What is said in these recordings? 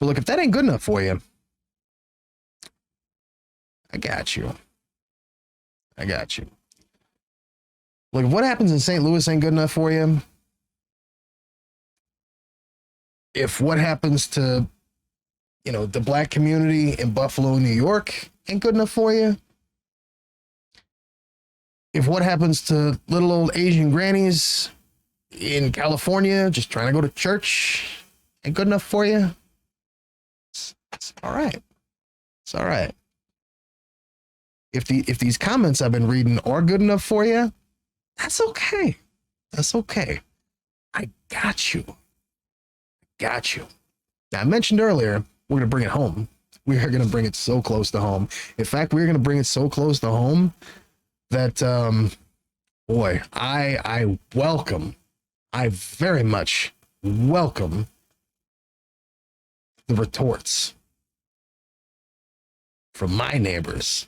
But look, if that ain't good enough for you, I got you. I got you. Look, if what happens in St. Louis ain't good enough for you, if what happens to, the black community in Buffalo, New York ain't good enough for you, if what happens to little old Asian grannies in California just trying to go to church ain't good enough for you, it's all right. It's all right. If these comments I've been reading are good enough for you, that's okay. That's okay. I got you. Got you. Now, I mentioned earlier, we're going to bring it home. We are going to bring it so close to home. In fact, we're going to bring it so close to home that, boy, I very much welcome the retorts from my neighbors.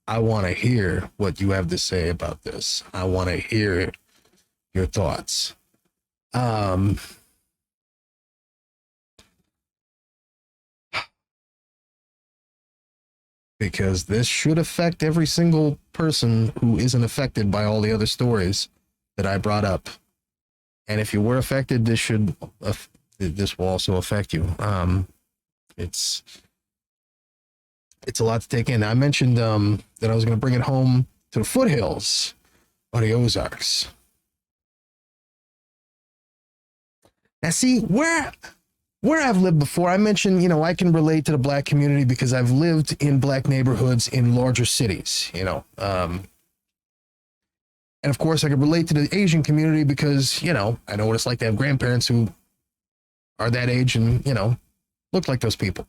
I want to hear what you have to say about this. I want to hear your thoughts. Because this should affect every single person who isn't affected by all the other stories that I brought up. And if you were affected, this will also affect you. It's a lot to take in. I mentioned that I was going to bring it home to the foothills of the Ozarks. Now, see, where I've lived before, I mentioned, I can relate to the black community because I've lived in black neighborhoods in larger cities, and of course I can relate to the Asian community because, I know what it's like to have grandparents who are that age and, look like those people.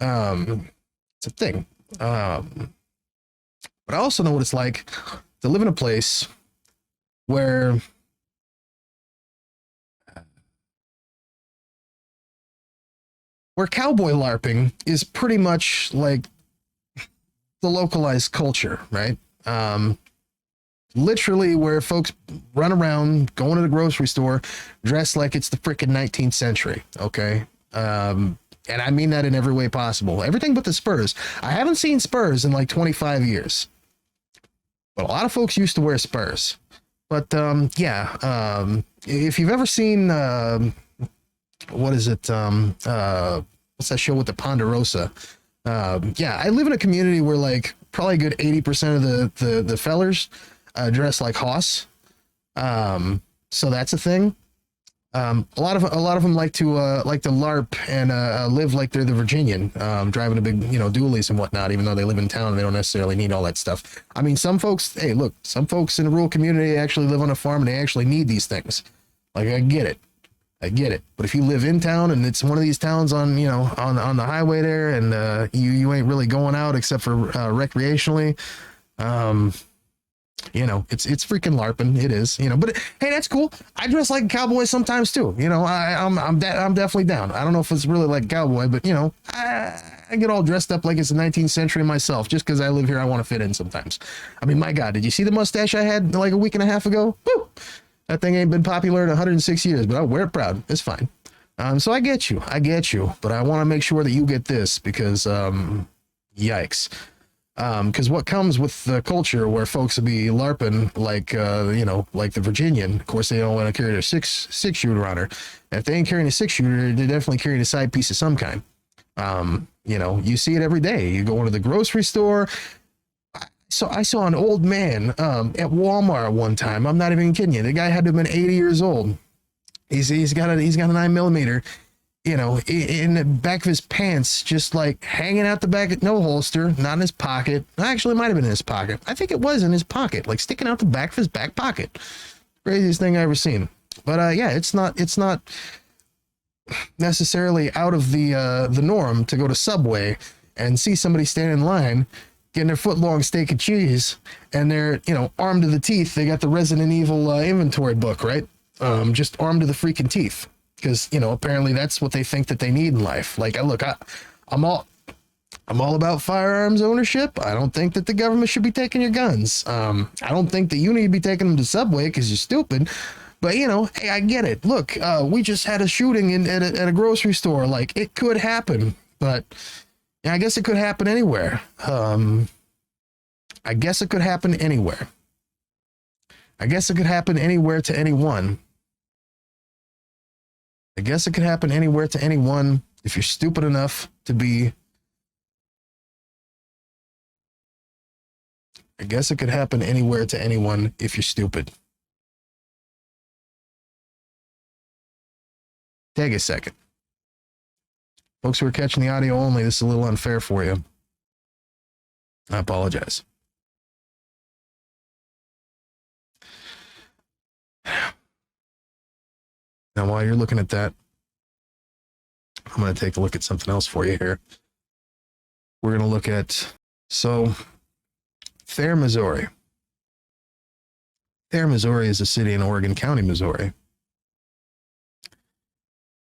It's a thing. But I also know what it's like to live in a place where cowboy LARPing is pretty much like the localized culture, right? Literally where folks run around going to the grocery store dressed like it's the freaking 19th century, okay? And I mean that in every way possible. Everything but the spurs. I haven't seen spurs in like 25 years. But a lot of folks used to wear spurs. But if you've ever seen what is it? What's that show with the Ponderosa? I live in a community where like probably a good 80% of the fellers dress like hoss. So that's a thing. A lot of them like to LARP and live like they're the Virginian, driving a big dualies and whatnot. Even though they live in town, and they don't necessarily need all that stuff. I mean, some folks. Hey, look, some folks in the rural community actually live on a farm and they actually need these things. Like I get it. But if you live in town and it's one of these towns on on the highway there, and you ain't really going out except for recreationally, it's freaking LARPing. It is, but hey, that's cool. I dress like a cowboy sometimes too. I'm definitely down. I don't know if it's really like a cowboy, but I get all dressed up like it's the 19th century myself, just because I live here. I want to fit in sometimes. I mean, my God, did you see the mustache I had like a week and a half ago? Woo! That thing ain't been popular in 106 years, but I wear it proud. It's fine. So I get you, but I want to make sure that you get this because, yikes. Because what comes with the culture where folks will be LARPing like the Virginian, of course they don't want to carry their six shooter on her. And if they ain't carrying a 6-shooter, they're definitely carrying a side piece of some kind. You see it every day. You go into the grocery store. So I saw an old man at Walmart one time. I'm not even kidding you. The guy had to have been 80 years old. He's got a 9mm. In the back of his pants, just like hanging out the back, no holster, not in his pocket. Actually, it might have been in his pocket. I think it was in his pocket, like sticking out the back of his back pocket. Craziest thing I ever seen. But it's not necessarily out of the norm to go to Subway and see somebody standing in line getting their foot-long steak and cheese, and they're armed to the teeth. They got the Resident Evil inventory book, right? Just armed to the freaking teeth. Because, apparently that's what they think that they need in life. Like, I'm all about firearms ownership. I don't think that the government should be taking your guns. I don't think that you need to be taking them to Subway because you're stupid. But you know, hey, I get it. Look, we just had a shooting at a grocery store. Like, it could happen, but yeah, I guess it could happen anywhere. I guess it could happen anywhere. I guess it could happen anywhere to anyone. I guess it could happen anywhere to anyone if you're stupid enough to be. I guess it could happen anywhere to anyone if you're stupid. Take a second. Folks who are catching the audio only, this is a little unfair for you. I apologize. Now, while you're looking at that, I'm going to take a look at something else for you here. We're going to look at, so, Thayer, Missouri. Thayer, Missouri is a city in Oregon County, Missouri.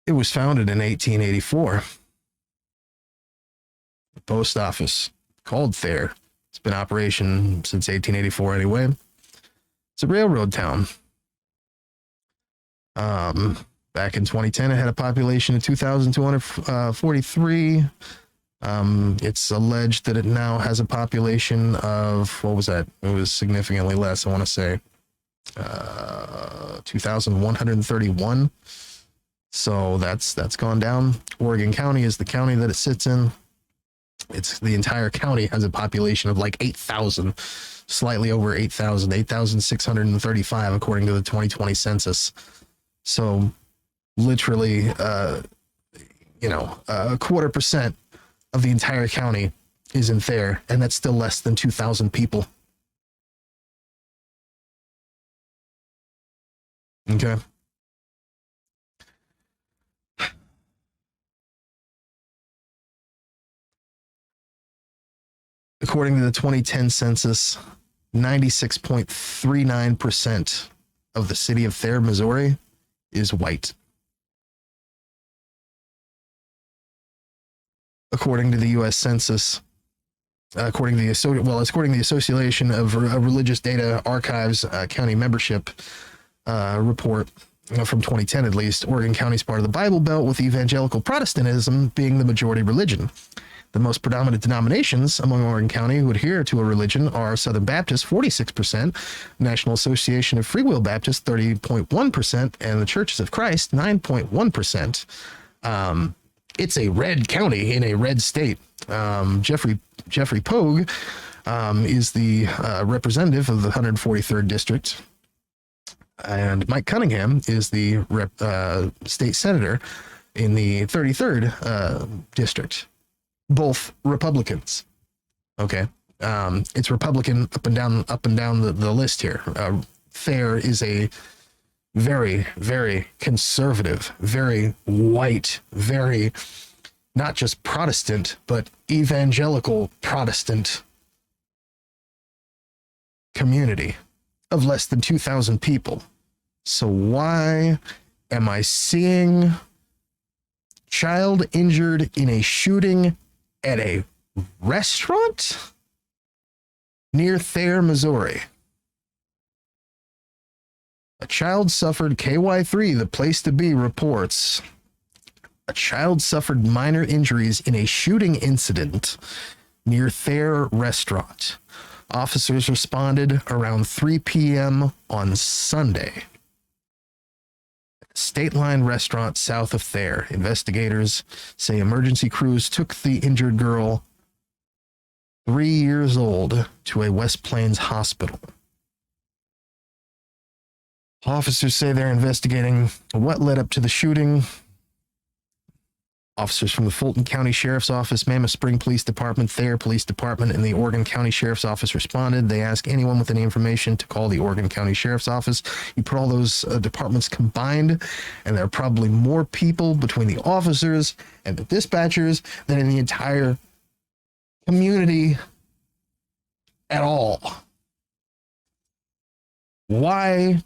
It was founded in 1884. The post office called Thayer. It's been in operation since 1884 anyway. It's a railroad town. Back in 2010, it had a population of 2,243. It's alleged that it now has a population of, what was that? It was significantly less, I want to say. 2,131. So that's gone down. Oregon County is the county that it sits in. It's the entire county has a population of like 8,000, slightly over 8,000, 8,635 according to the 2020 census. So literally, a 0.25% of the entire county is in Thayer, and that's still less than 2,000 people. Okay. According to the 2010 census, 96.39% of the city of Thayer, Missouri is white. According to the U.S. Census, according to the Association of Religious Data Archives county membership report from 2010 at least, Oregon County is part of the Bible Belt, with evangelical Protestantism being the majority religion. The most predominant denominations among Oregon County who adhere to a religion are Southern Baptist, 46%, National Association of Free Will Baptists, 30.1%, and the Churches of Christ, 9.1%. It's a red county in a red state. Jeffrey Pogue is the representative of the 143rd District, and Mike Cunningham is the state senator in the 33rd District. Both Republicans. Okay. It's Republican up and down the list here. Thayer is a very, very conservative, very white, very not just Protestant, but evangelical Protestant community of less than 2,000 people. So why am I seeing child injured in a shooting at a restaurant near Thayer, Missouri? A child suffered, KY3, the place to be, reports a child suffered minor injuries in a shooting incident near Thayer restaurant. Officers responded around 3 p.m. on Sunday. State Line restaurant south of Thayer. Investigators say emergency crews took the injured girl, 3 years old, to a West Plains hospital. Officers say they're investigating what led up to the shooting. Officers from the Fulton County Sheriff's Office, Mammoth Spring Police Department, Thayer Police Department, and the Oregon County Sheriff's Office responded. They ask anyone with any information to call the Oregon County Sheriff's Office. You put all those departments combined, and there are probably more people between the officers and the dispatchers than in the entire community at all. Why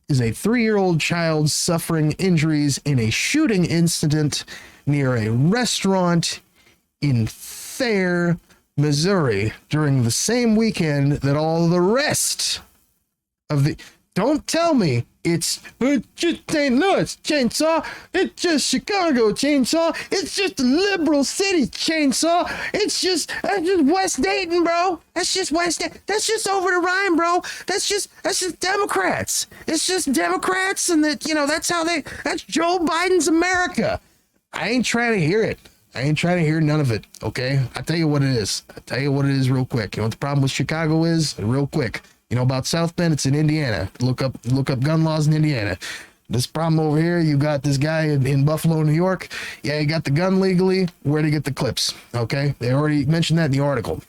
is a 3-year-old child suffering injuries in a shooting incident near a restaurant in Thayer, Missouri, during the same weekend that all the rest of the... Don't tell me It just ain't nuts, chainsaw. It's just Chicago, chainsaw. It's just a liberal city, chainsaw. That's just West Dayton, bro. That's just West Dayton. That's just over the Rhine, bro. That's just Democrats. It's just Democrats, and that's Joe Biden's America. I ain't trying to hear it. I ain't trying to hear none of it, okay? I'll tell you what it is. Real quick. You know what the problem with Chicago is? Real quick. You know about South Bend? It's in Indiana. Look up gun laws in Indiana. This problem over here, you got this guy in Buffalo, New York. Yeah, he got the gun legally. Where'd he get the clips? Okay? They already mentioned that in the article.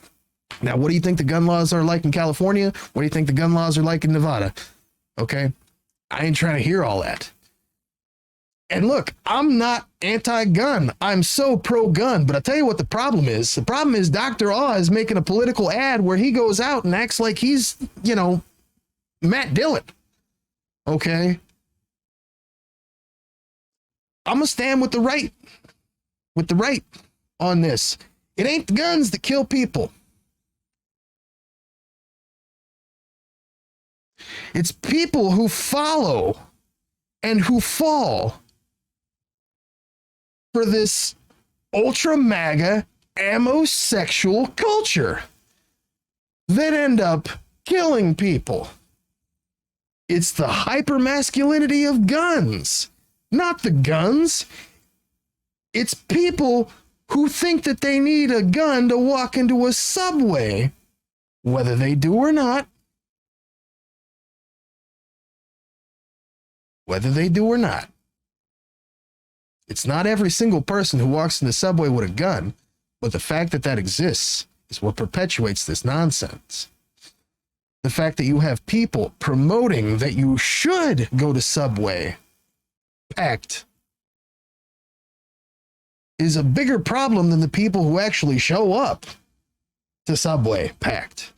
Now, what do you think the gun laws are like in California? What do you think the gun laws are like in Nevada? Okay? I ain't trying to hear all that. And look, I'm not anti-gun. I'm so pro-gun. But I'll tell you what the problem is. The problem is Dr. Oz is making a political ad where he goes out and acts like he's, Matt Dillon. Okay? I'm going to stand with the right. With the right on this. It ain't the guns that kill people. It's people who follow and who fall for this ultra MAGA amosexual culture that end up killing people. It's the hypermasculinity of guns, not the guns. It's people who think that they need a gun to walk into a subway, whether they do or not. Whether they do or not. It's not every single person who walks in the subway with a gun, but the fact that that exists is what perpetuates this nonsense. The fact that you have people promoting that you should go to Subway packed is a bigger problem than the people who actually show up to Subway packed.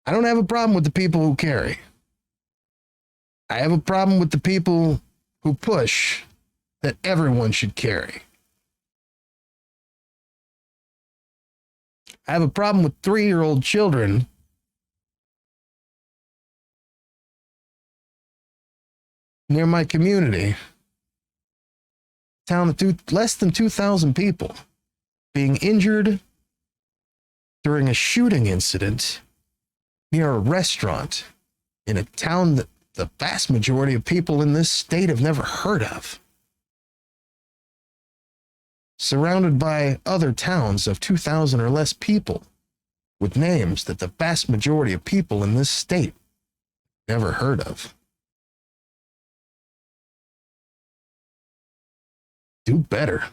I don't have a problem with the people who carry. I have a problem with the people who push that everyone should carry. I have a problem with 3-year-old children near my community, town of less than 2,000 people, being injured during a shooting incident near a restaurant in a town that the vast majority of people in this state have never heard of. Surrounded by other towns of 2,000 or less people with names that the vast majority of people in this state never heard of. Do better.